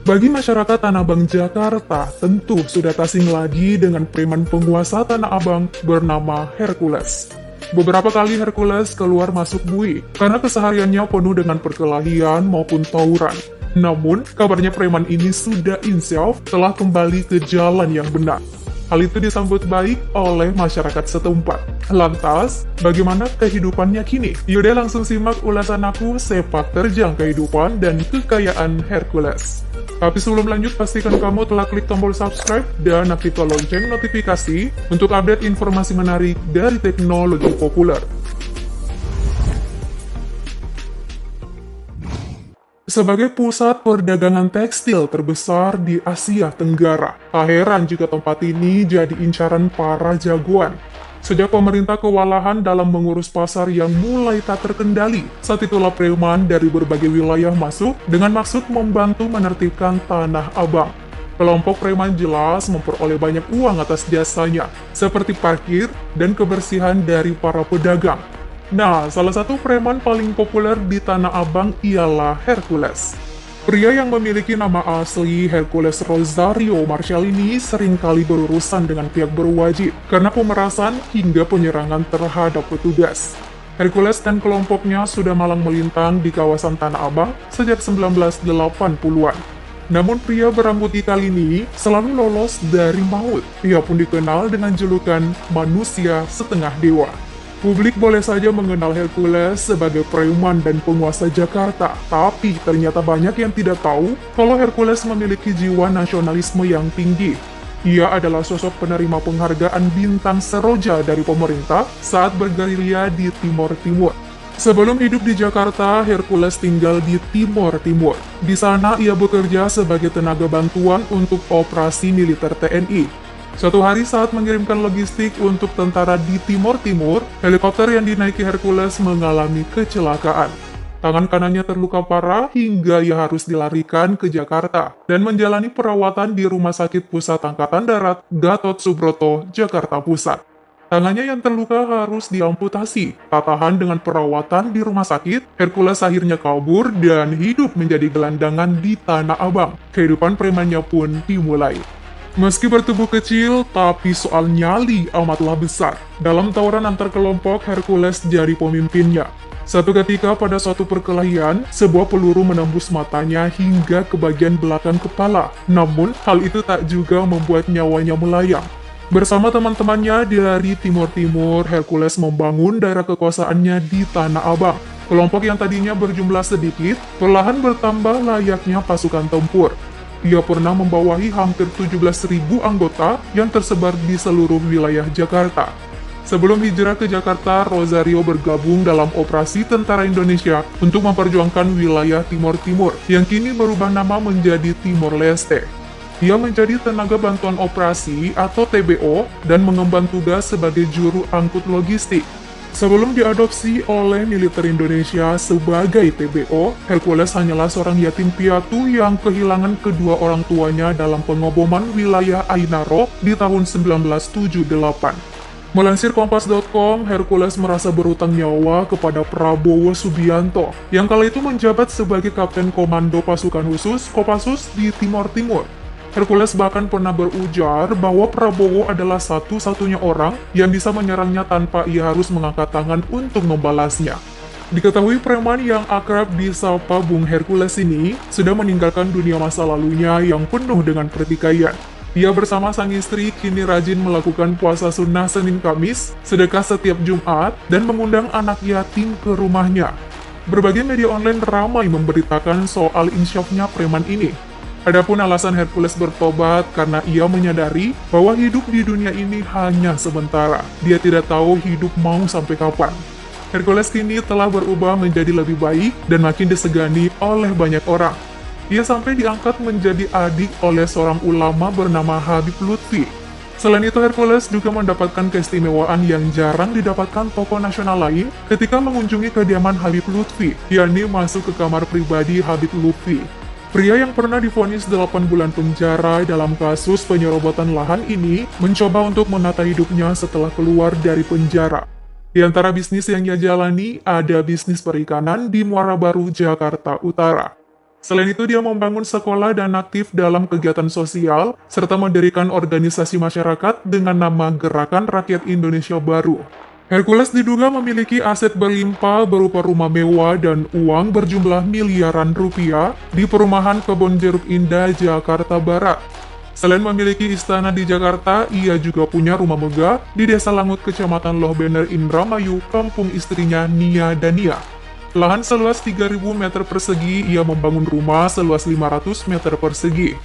Bagi masyarakat Tanah Abang Jakarta, tentu sudah tak asing lagi dengan preman penguasa Tanah Abang bernama Hercules. Beberapa kali Hercules keluar masuk bui, karena kesehariannya penuh dengan perkelahian maupun tawuran. Namun, kabarnya preman ini sudah insyaf telah kembali ke jalan yang benar. Hal itu disambut baik oleh masyarakat setempat. Lantas, bagaimana kehidupannya kini? Yaudah langsung simak ulasan aku sepak terjang kehidupan dan kekayaan Hercules. Tapi sebelum lanjut, pastikan kamu telah klik tombol subscribe dan aktifkan lonceng notifikasi untuk update informasi menarik dari teknologi populer. Sebagai pusat perdagangan tekstil terbesar di Asia Tenggara, tak heran jika tempat ini jadi incaran para jagoan. Sejak pemerintah kewalahan dalam mengurus pasar yang mulai tak terkendali, saat itulah preman dari berbagai wilayah masuk dengan maksud membantu menertibkan Tanah Abang. Kelompok preman jelas memperoleh banyak uang atas jasanya, seperti parkir dan kebersihan dari para pedagang. Nah, salah satu preman paling populer di Tanah Abang ialah Hercules. Pria yang memiliki nama asli Hercules Rosario Marshall ini seringkali berurusan dengan pihak berwajib karena pemerasan hingga penyerangan terhadap petugas. Hercules dan kelompoknya sudah malang melintang di kawasan Tanah Abang sejak 1980-an. Namun pria berambut hitam ini selalu lolos dari maut. Ia pun dikenal dengan julukan manusia setengah dewa. Publik boleh saja mengenal Hercules sebagai preman dan penguasa Jakarta, tapi ternyata banyak yang tidak tahu kalau Hercules memiliki jiwa nasionalisme yang tinggi. Ia adalah sosok penerima penghargaan Bintang Seroja dari pemerintah saat bergerilya di Timor Timur. Sebelum hidup di Jakarta, Hercules tinggal di Timor Timur. Di sana ia bekerja sebagai tenaga bantuan untuk operasi militer TNI. Suatu hari saat mengirimkan logistik untuk tentara di Timor Timur, helikopter yang dinaiki Hercules mengalami kecelakaan. Tangan kanannya terluka parah hingga ia harus dilarikan ke Jakarta dan menjalani perawatan di Rumah Sakit Pusat Angkatan Darat Gatot Subroto, Jakarta Pusat. Tangannya yang terluka harus diamputasi. Tak tahan dengan perawatan di rumah sakit, Hercules akhirnya kabur dan hidup menjadi gelandangan di Tanah Abang. Kehidupan premannya pun dimulai. Meski bertubuh kecil, tapi soal nyali amatlah besar. Dalam tawuran antar kelompok, Hercules jadi pemimpinnya. Satu ketika pada suatu perkelahian, sebuah peluru menembus matanya hingga ke bagian belakang kepala. Namun, hal itu tak juga membuat nyawanya melayang. Bersama teman-temannya dari Timor Timur, Hercules membangun daerah kekuasaannya di Tanah Abang. Kelompok yang tadinya berjumlah sedikit, perlahan bertambah layaknya pasukan tempur. Ia pernah membawahi hampir 17.000 anggota yang tersebar di seluruh wilayah Jakarta. Sebelum hijrah ke Jakarta, Rosario bergabung dalam operasi Tentara Indonesia untuk memperjuangkan wilayah Timor Timur, yang kini berubah nama menjadi Timor Leste. Ia menjadi tenaga bantuan operasi atau TBO dan mengemban tugas sebagai juru angkut logistik. Sebelum diadopsi oleh militer Indonesia sebagai TBO, Hercules hanyalah seorang yatim piatu yang kehilangan kedua orang tuanya dalam pengoboman wilayah Ainaro di tahun 1978. Melansir Kompas.com, Hercules merasa berutang nyawa kepada Prabowo Subianto, yang kala itu menjabat sebagai Kapten Komando Pasukan Khusus Kopassus di Timor Timur. Hercules bahkan pernah berujar bahwa Prabowo adalah satu-satunya orang yang bisa menyerangnya tanpa ia harus mengangkat tangan untuk membalasnya. Diketahui preman yang akrab disapa Bung Hercules ini sudah meninggalkan dunia masa lalunya yang penuh dengan pertikaian. Ia bersama sang istri kini rajin melakukan puasa sunnah Senin Kamis, sedekah setiap Jumat, dan mengundang anak yatim ke rumahnya. Berbagai media online ramai memberitakan soal insyafnya preman ini. Adapun alasan Hercules bertobat karena ia menyadari bahwa hidup di dunia ini hanya sementara. Dia tidak tahu hidup mau sampai kapan. Hercules kini telah berubah menjadi lebih baik dan makin disegani oleh banyak orang. Ia sampai diangkat menjadi adik oleh seorang ulama bernama Habib Lutfi. Selain itu, Hercules juga mendapatkan keistimewaan yang jarang didapatkan tokoh nasional lain ketika mengunjungi kediaman Habib Lutfi, yakni masuk ke kamar pribadi Habib Lutfi. Pria yang pernah divonis 8 bulan penjara dalam kasus penyerobotan lahan ini mencoba untuk menata hidupnya setelah keluar dari penjara. Di antara bisnis yang ia jalani, ada bisnis perikanan di Muara Baru, Jakarta Utara. Selain itu, dia membangun sekolah dan aktif dalam kegiatan sosial, serta mendirikan organisasi masyarakat dengan nama Gerakan Rakyat Indonesia Baru. Hercules diduga memiliki aset berlimpah berupa rumah mewah dan uang berjumlah miliaran rupiah di perumahan Kebon Jeruk Indah, Jakarta Barat. Selain memiliki istana di Jakarta, ia juga punya rumah megah di Desa Langut, Kecamatan Loh Bener, Indramayu, kampung istrinya Nia Dania. Lahan seluas 3.000 meter persegi, ia membangun rumah seluas 500 meter persegi.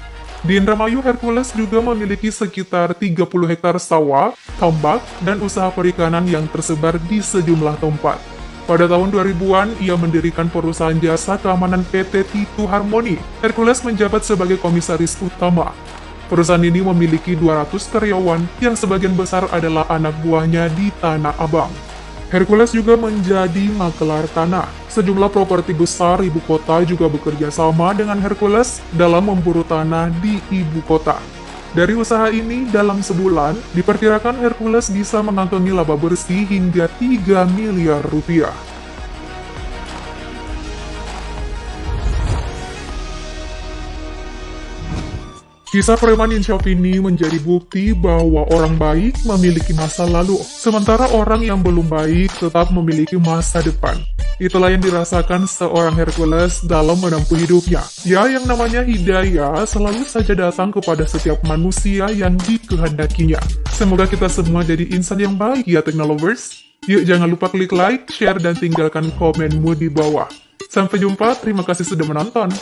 Di Indramayu, Hercules juga memiliki sekitar 30 hektar sawah, tambak, dan usaha perikanan yang tersebar di sejumlah tempat. Pada tahun 2000-an, ia mendirikan perusahaan jasa keamanan PT Titu Harmoni. Hercules menjabat sebagai komisaris utama. Perusahaan ini memiliki 200 karyawan yang sebagian besar adalah anak buahnya di Tanah Abang. Hercules juga menjadi makelar tanah. Sejumlah properti besar ibu kota juga bekerja sama dengan Hercules dalam memburu tanah di ibu kota. Dari usaha ini, dalam sebulan, diperkirakan Hercules bisa mengantongi laba bersih hingga 3 miliar rupiah. Kisah preman Insyaf ini menjadi bukti bahwa orang baik memiliki masa lalu, sementara orang yang belum baik tetap memiliki masa depan. Itulah yang dirasakan seorang Hercules dalam menempuh hidupnya. Ya, yang namanya hidayah selalu saja datang kepada setiap manusia yang dikehendakinya. Semoga kita semua jadi insan yang baik ya, Technolovers. Yuk, jangan lupa klik like, share, dan tinggalkan komenmu di bawah. Sampai jumpa, terima kasih sudah menonton.